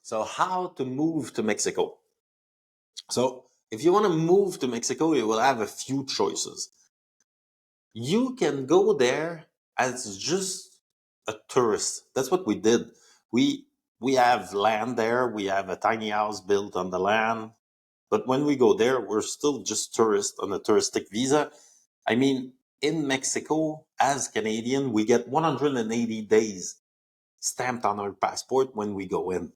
So how to move to Mexico? So if you want to move to Mexico, you will have a few choices. You can go there as just a tourist. That's what we did. We we have land there. We have a tiny house built on the land. But when we go there, we're still just tourists on a touristic visa. I mean, in Mexico, as Canadian, we get 180 days stamped on our passport when we go in.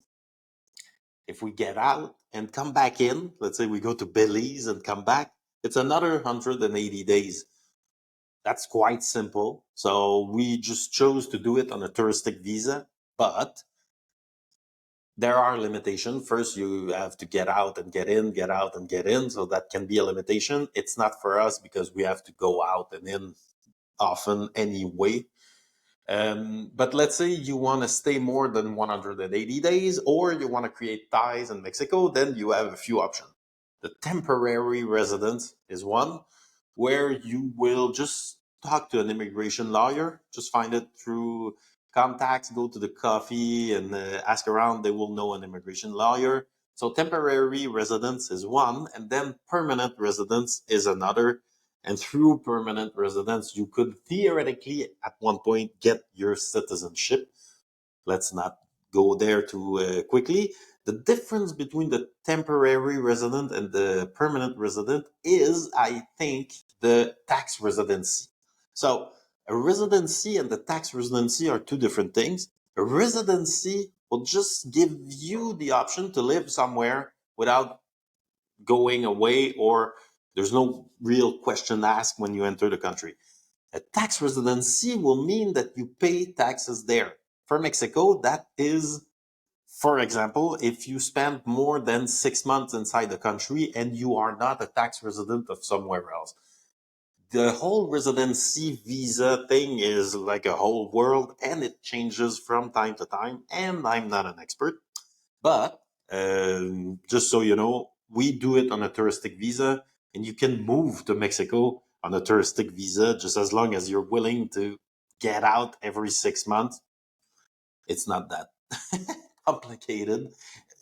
If we get out and come back in, let's say we go to Belize and come back, it's another 180 days. That's quite simple. So we just chose to do it on a touristic visa, but there are limitations. First, you have to get out and get in, get out and get in. So that can be a limitation. It's not for us because we have to go out and in often anyway. But let's say you want to stay more than 180 days or you want to create ties in Mexico, then you have a few options. The temporary residence is one where you will just talk to an immigration lawyer, just find it through contacts, go to the coffee and ask around. They will know an immigration lawyer. So temporary residence is one, and then permanent residence is another. And through permanent residence, you could theoretically at one point get your citizenship. Let's not go there too quickly. The difference between the temporary resident and the permanent resident is, I think, the tax residency. So a residency and the tax residency are two different things. A residency will just give you the option to live somewhere without going away, or there's no real question asked when you enter the country. A tax residency will mean that you pay taxes there. For Mexico, that is, for example, if you spend more than 6 months inside the country and you are not a tax resident of somewhere else. The whole residency visa thing is like a whole world and it changes from time to time. And I'm not an expert, but just so you know, we do it on a touristic visa, and you can move to Mexico on a touristic visa just as long as you're willing to get out every 6 months. It's not that complicated,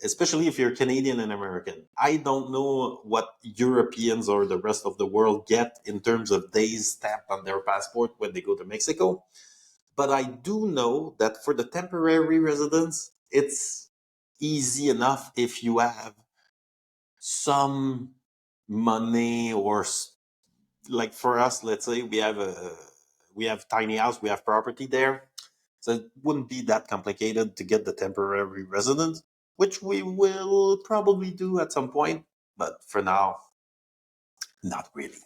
especially if you're Canadian and American. I don't know what Europeans or the rest of the world get in terms of days stamped on their passport when they go to Mexico. But I do know that for the temporary residents, it's easy enough if you have some money or like for us, let's say we have tiny house, we have property there. So it wouldn't be that complicated to get the temporary residence, which we will probably do at some point. But for now, not really.